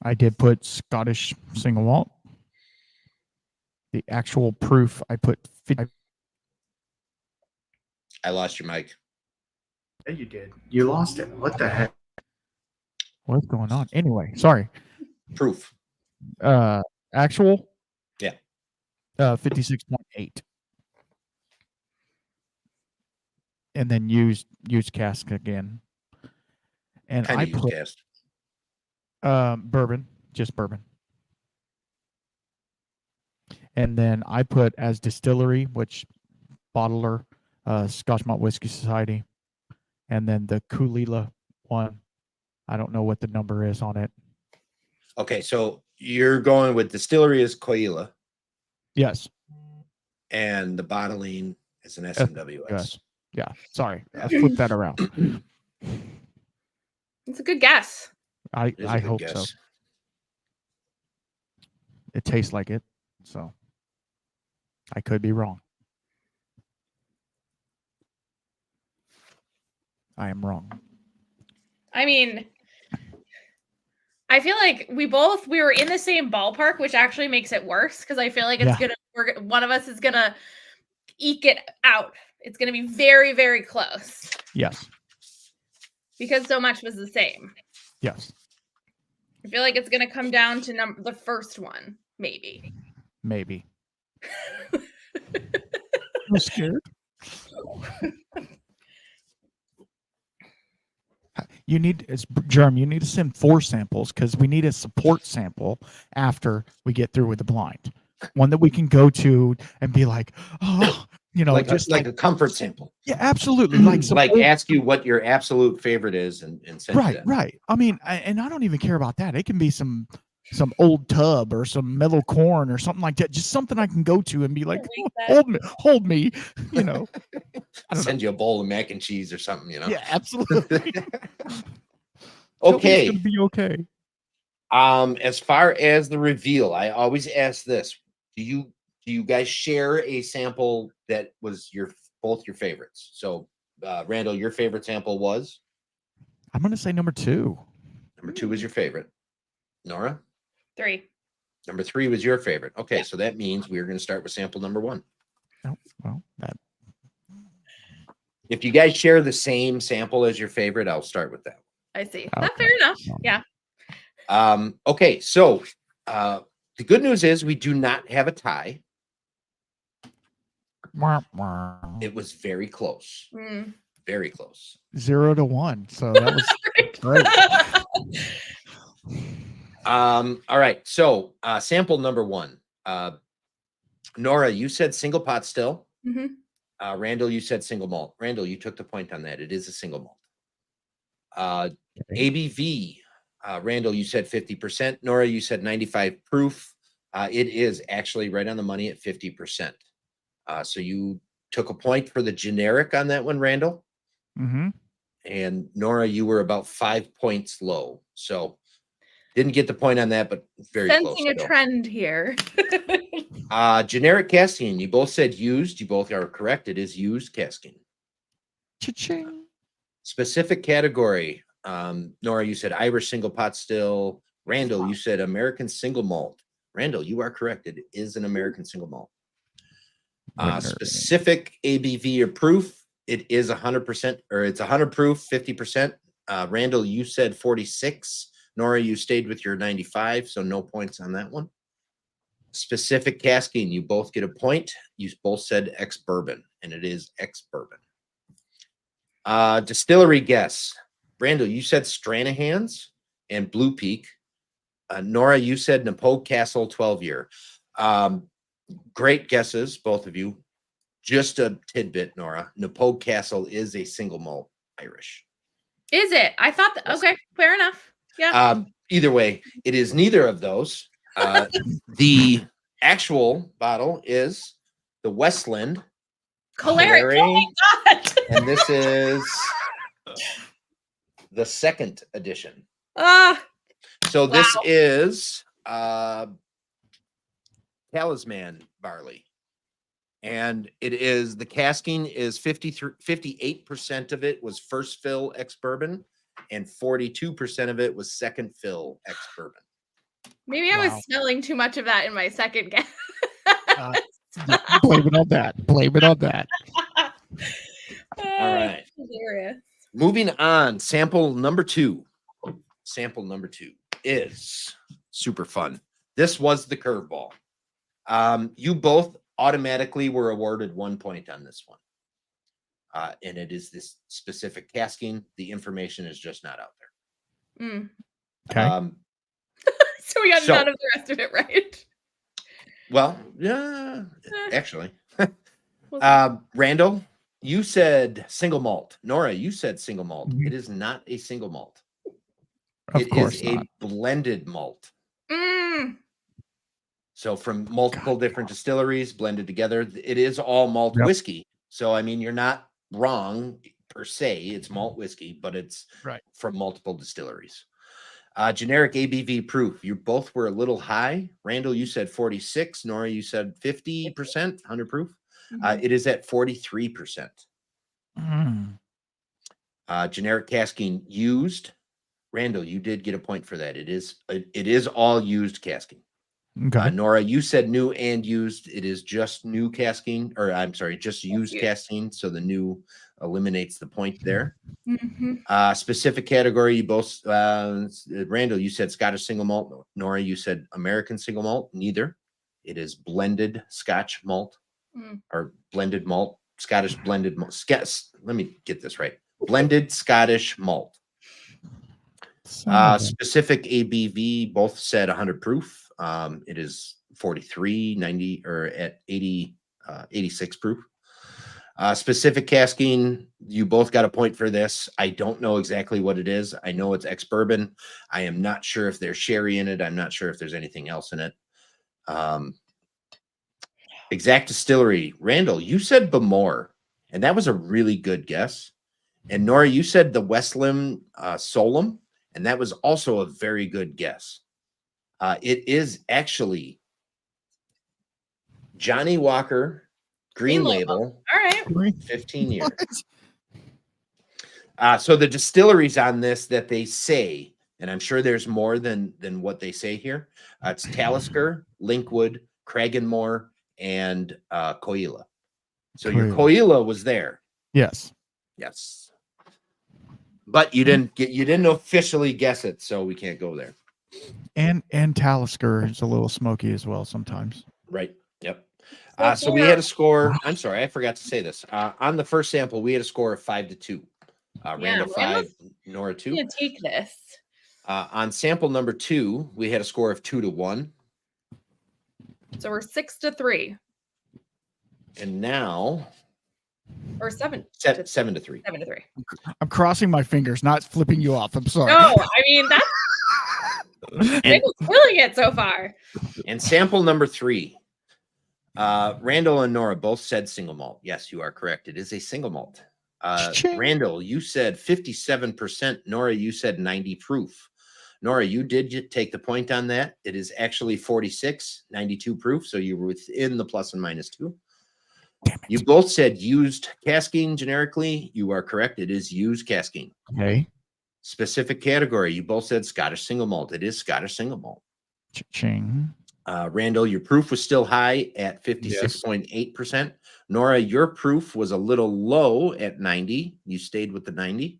I did put Scottish single malt. The actual proof, I put 50. I lost your mic. Yeah, you did. You lost it. What the heck? What's going on? Anyway, sorry. Proof. Actual. Yeah. 56.8. And then used cask again. And I put cast. Bourbon, just bourbon. And then I put as distillery, which bottler, Scotch Malt Whiskey Society, and then the Kulila one. I don't know what the number is on it. Okay, so you're going with distillery is Koila. Yes. And the bottling is an SMWS. Yes. Yeah. Sorry, I flipped that around. It's a good guess. I hope so. It tastes like it, so I could be wrong. I am wrong. I mean, I feel like we were in the same ballpark, which actually makes it worse because I feel like one of us is gonna eke it out. It's gonna be very, very close. Yes. Because so much was the same. Yes. I feel like it's gonna come down to the first one, maybe. Maybe. I'm scared. You need Germ. You need to send 4 samples because we need a support sample after we get through with the blind. One that we can go to and be like, oh, just like a comfort sample. Yeah, absolutely. Like ask you what your absolute favorite is and send right, it. Right. I mean, I don't even care about that. It can be some old tub or some mellow corn or something like that. Just something I can go to and be like, hold me. I'll send you a bowl of mac and cheese or something. Yeah, absolutely. Okay. It's gonna be okay. As far as the reveal, I always ask this: Do you guys share a sample that was both your favorites? So, Randall, your favorite sample was? I'm gonna say number 2. Number 2 was your favorite. Nora? 3. Number 3 was your favorite. Okay, so that means we're going to start with sample number 1. Oh, well, that. If you guys share the same sample as your favorite, I'll start with that. I see. That's fair enough. Yeah. Okay, so the good news is we do not have a tie. It was very close. Very close. 0-1. So that was great. All right. So sample number 1. Nora, you said single pot still. Mm-hmm. Randall, you said single malt. Randall, you took the point on that. It is a single malt. ABV. Randall, you said 50%. Nora, you said 95 proof. It is actually right on the money at 50%. So you took a point for the generic on that one, Randall. Mm-hmm. And Nora, you were about 5 points low. So didn't get the point on that, but very close. Sensing a still. trend here. Generic casking. You both said used. You both are correct. It is used casking. Cha-ching. Specific category. Nora, you said Irish single pot still. Randall, you said American single malt. Randall, you are correct. It is an American single malt. Specific ABV or proof. It is 100%, or it's 100 proof, 50%. Randall, you said 46. Nora, you stayed with your 95, so no points on that one. Specific casking, you both get a point. You both said ex-bourbon, and it is ex-bourbon. Distillery guess. Randall, you said Stranahan's and Blue Peak. Nora, you said Napoe Castle 12-year. Great guesses, both of you. Just a tidbit, Nora. Napoe Castle is a single malt Irish. Is it? I thought that. Okay, fair enough. Yeah. Either way, it is neither of those. The actual bottle is the Westland Caleric. Oh my God. And this is the second edition. So this is Talisman barley. And it is, the casking is 58% of it was first fill ex-bourbon, and 42% of it was second fill ex-bourbon. Maybe I was smelling too much of that in my second guess. Blame it on that. Blame it on that. All right. Hilarious. Moving on, sample number 2. Sample number 2 is super fun. This was the curveball. You both automatically were awarded 1 point on this one. And it is this specific casking. The information is just not out there. Okay. So we got none of the rest of it right. Well, yeah, actually. Randall, you said single malt. Nora, you said single malt. Mhm. It is not a single malt. Of course is not. a blended malt. So from multiple different distilleries blended together, it is all malt whiskey. So, I mean, you're not wrong per se. It's malt whiskey, but it's from multiple distilleries. Generic ABV proof. You both were a little high. Randall, you said 46. Nora, you said 50%, 100 proof. It is at 43%. Generic casking used. Randall, you did get a point for that. It is all used casking. Okay. Nora, you said new and used. It is just new casking, or I'm sorry, just used casking. So the new eliminates the point there. Specific category, you both, Randall, you said Scottish single malt. Nora, you said American single malt. Neither. It is blended Scotch malt or blended malt, Scottish blended malt. Let me get this right. Blended Scottish malt. Specific ABV, both said 100 proof. It is 43, 90, or at 80, 86 proof. Specific casking, you both got a point for this. I don't know exactly what it is. I know it's ex-bourbon. I am not sure if there's sherry in it. I'm not sure if there's anything else in it. Exact distillery. Randall, you said Bamore, and that was a really good guess. And Nora, you said the Westland Solum, and that was also a very good guess. It is actually Johnny Walker Green Label. All right. 15 years. So the distilleries on this that they say, and I'm sure there's more than what they say here. It's Talisker, Linkwood, Craigenmore, and Coila. So your Coila was there. Yes. Yes. But you didn't officially guess it, so we can't go there. And Talisker is a little smoky as well sometimes. Right. Yep. So we had a score. I'm sorry, I forgot to say this. On the first sample, we had a score of 5-2. Randall 5, Nora 2. I'm gonna take this. On sample number 2, we had a score of 2-1. So we're 6-3. And now, or 7. 7-3. 7-3. I'm crossing my fingers, not flipping you off. I'm sorry. No, I mean that's Randall's killing it so far. And sample number 3. Randall and Nora both said single malt. Yes, you are correct. It is a single malt. Ching. Randall, you said 57%. Nora, you said 90 proof. Nora, you did take the point on that. It is actually 46, 92 proof. So you were within the plus and minus 2. Damn it. You both said used casking generically. You are correct. It is used casking. Okay. Specific category. You both said Scottish single malt. It is Scottish single malt. Ching. Randall, your proof was still high at 56.8%. Nora, your proof was a little low at 90. You stayed with the 90.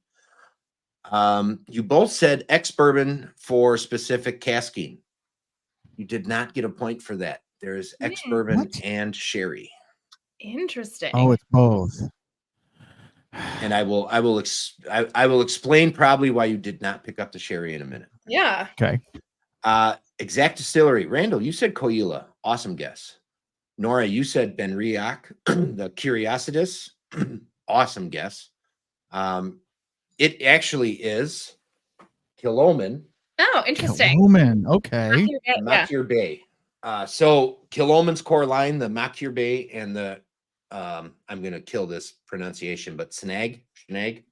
You both said ex-bourbon for specific casking. You did not get a point for that. There is ex-bourbon What? and sherry. Interesting. Oh, it's both. And I will explain probably why you did not pick up the sherry in a minute. Yeah. Okay. Exact Distillery. Randall, you said Coila. Awesome guess. Nora, you said Ben Riach, the Curiositas. Awesome guess. It actually is Kiloman, Oh, interesting. Woman. Okay. Yeah. Makir Bay. So Kiloman's core line, the Makir Bay and the I'm going to kill this pronunciation, but Snag. Mhm.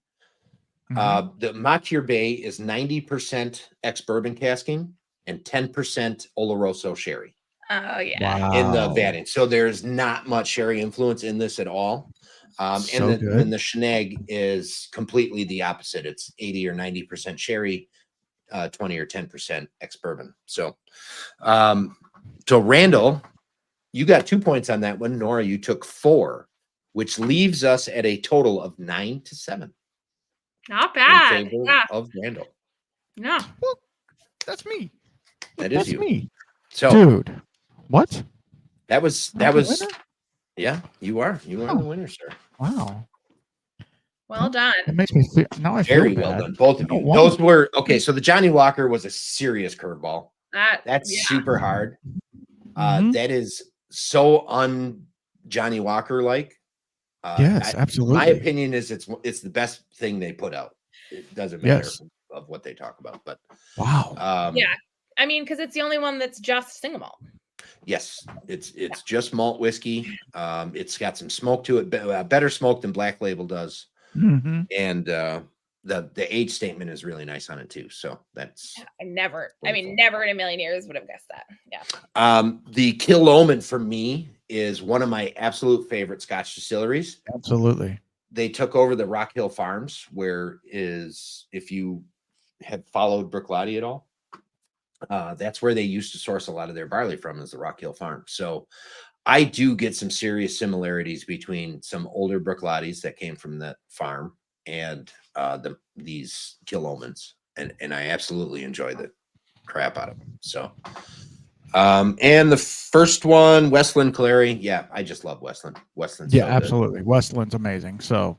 The Makir Bay is 90% ex-bourbon casking and 10% Oloroso sherry Oh, yeah. Wow. in the vatting. So there's not much sherry influence in this at all. So And good. then the Snag is completely the opposite. It's 80 or 90% sherry, 20 or 10% ex-bourbon. So, so Randall, you got 2 points on that one. Nora, you took 4, which leaves us at a total of 9-7 Not in bad. favor Yeah. of Randall. No. Well, that's me. That is That's you. me. So Dude. What? that was I'm the winner? yeah, you are Oh. the winner, sir. Wow. Well done. It makes me feel now I Very feel well bad. done, both of I don't you. want Those to. were okay. So the Johnny Walker was a serious curveball. That's Yeah. super hard. Mhm. That is so un-Johnny Walker like. Yes, My absolutely. opinion is it's the best thing they put out. It doesn't matter Yes. of what they talk about, but Wow. Yeah. I mean, because it's the only one that's just single malt. yes, it's just malt whiskey. It's got some smoke to it, better smoke than Black Label does, Mhm. and the age statement is really nice on it too. So that's I never Wonderful. in a million years would have guessed that. Yeah. the Killoman for me is one of my absolute favorite Scotch distilleries. Absolutely. They took over the Rock Hill Farms, if you have followed Brooklotti at all, that's where they used to source a lot of their barley from, is the Rock Hill Farm. So I do get some serious similarities between some older Brooklottis that came from that farm and these Killomans, and I absolutely enjoy the crap out of them. So and the first one, Westland Clary, yeah, I just love Westland. Westland's Yeah, so good. absolutely. Westland's amazing. So,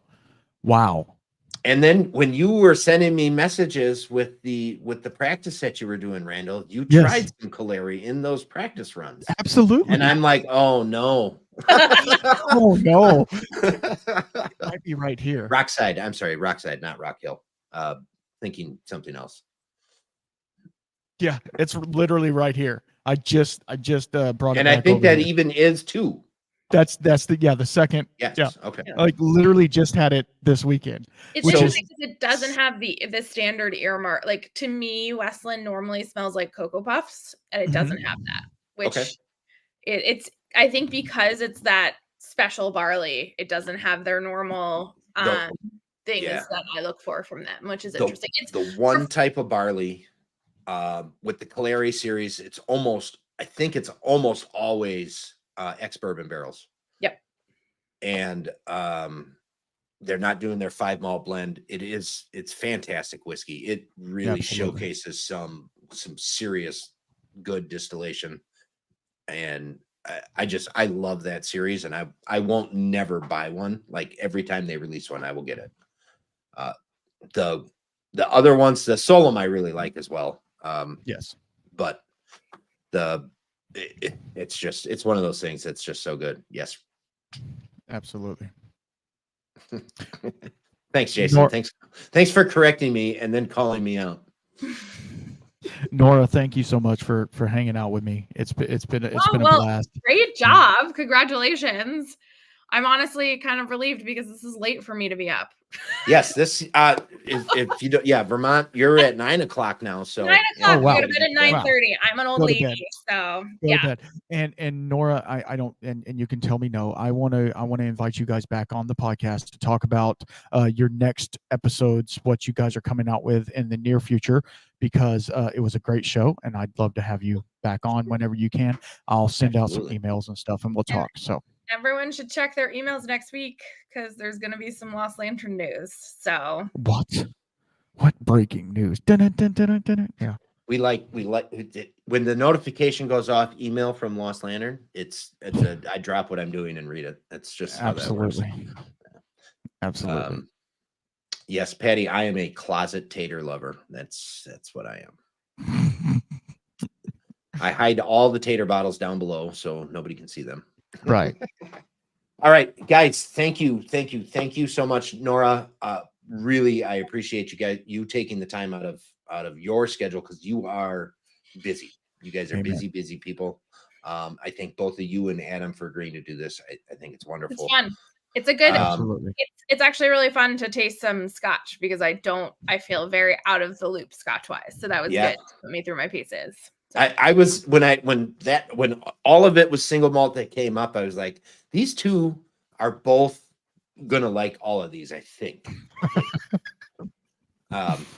wow. And then when you were sending me messages with the practice that you were doing, Randall, you Yes. tried some Caleri in those practice runs. Absolutely. And I'm like, oh no. Oh no. Might be right here. Rockside. I'm sorry, Rockside, not Rock Hill. Thinking something else. Yeah, it's literally right here. I just brought it. And I back think over that here. even is 2. That's the second. Yes. Yeah. Okay. Like literally just had it this weekend. It's Which interesting is- because it doesn't have the standard earmark. Like, to me, Westland normally smells like Cocoa Puffs, and it doesn't have that. Which Okay. it's I think because it's that special barley, it doesn't have their normal things yeah. that I look for from them, which is The- interesting. It's The one type of barley with the Caleri series, I think it's almost always ex-bourbon barrels. Yep. And they're not doing their 5 malt blend. It's fantastic whiskey. It really Absolutely. showcases some serious good distillation. And I love that series, and I won't never buy one. Like, every time they release one, I will get it. The other ones, the Solom, I really like as well. Yes. But it's one of those things that's just so good. Yes. Absolutely. Thanks, Jason. Thanks for correcting me and then calling me out. Nora, thank you so much for hanging out with me. It's been a blast. Great job. Congratulations. I'm honestly kind of relieved because this is late for me to be up. Yes, this if you don't, yeah, Vermont, you're at 9 o'clock now. So 9 o'clock. wow. We go to bed at 9:30. I'm an old Go to lady, bed. so Go yeah. to bed. And Nora, I don't, and you can tell me no. I want to invite you guys back on the podcast to talk about your next episodes, what you guys are coming out with in the near future, because it was a great show, and I'd love to have you back on whenever you can. I'll send out some emails and stuff, and we'll talk. So everyone should check their emails next week because there's going to be some Lost Lantern news. So what breaking news? Yeah. We like when the notification goes off email from Lost Lantern, I drop what I'm doing and read it. That's just how Absolutely. that works. Absolutely. Yes, Patty, I am a closet tater lover. That's what I am. I hide all the tater bottles down below so nobody can see them. Right. All right, guys, thank you so much, Nora. Really, I appreciate you taking the time out of your schedule because you are busy. You guys are busy people. I thank both of you and Adam for agreeing to do this. I think it's wonderful. It's fun. It's a good. Absolutely. It's actually really fun to taste some scotch because I feel very out of the loop scotch wise. So that was good to put me through my paces. So. I was when all of it was single malt that came up, I was like, these two are both gonna like all of these, I think.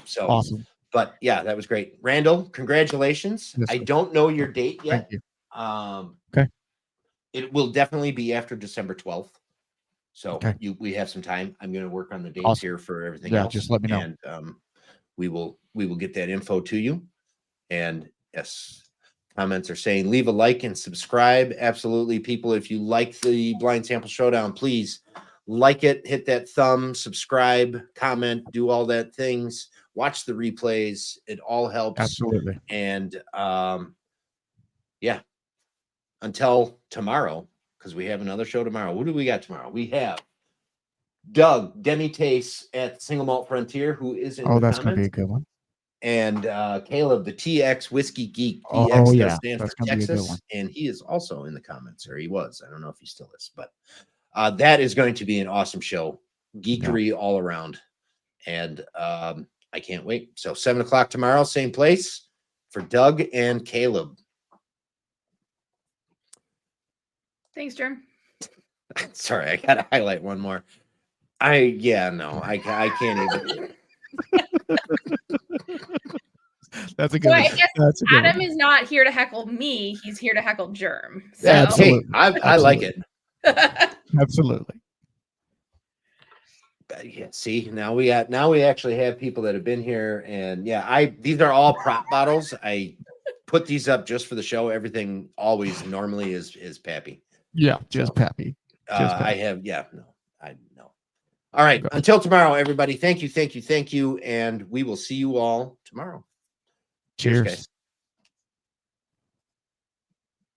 So awesome. But yeah, that was great. Randall, congratulations. Yes, I don't know your date yet. Thank you. Okay. It will definitely be after December 12th. So we have some time. I'm going to work on the dates here for everything else. Just let me know. And we will get that info to you. And yes, comments are saying leave a like and subscribe. Absolutely, people. If you like the Blind Sample Showdown, please like it, hit that thumb, subscribe, comment, do all that things. Watch the replays. It all helps. Absolutely. And until tomorrow, because we have another show tomorrow. What do we got tomorrow? We have Doug, Demi Tastes at Single Malt Frontier, who is in the that's comments. going to be a good one. And Caleb, the TX Whiskey Geek. TX does stand for Texas, and he is also in the comments, or he was. I don't know if he still is, but that is going to be an awesome show. Geekery all around. And I can't wait. So 7 o'clock tomorrow, same place for Doug and Caleb. Thanks, Jerm. Sorry, I gotta highlight one more. I can't even. That's a good one. I guess Adam is not here to heckle me. He's here to heckle Jerm. So. Hey, I like it. Absolutely. Yeah, see, now we actually have people that have been here, and these are all prop bottles. I put these up just for the show. Everything always normally is Pappy. Yeah, just Pappy. I know. All right, until tomorrow, everybody. Thank you, and we will see you all tomorrow. Cheers, guys.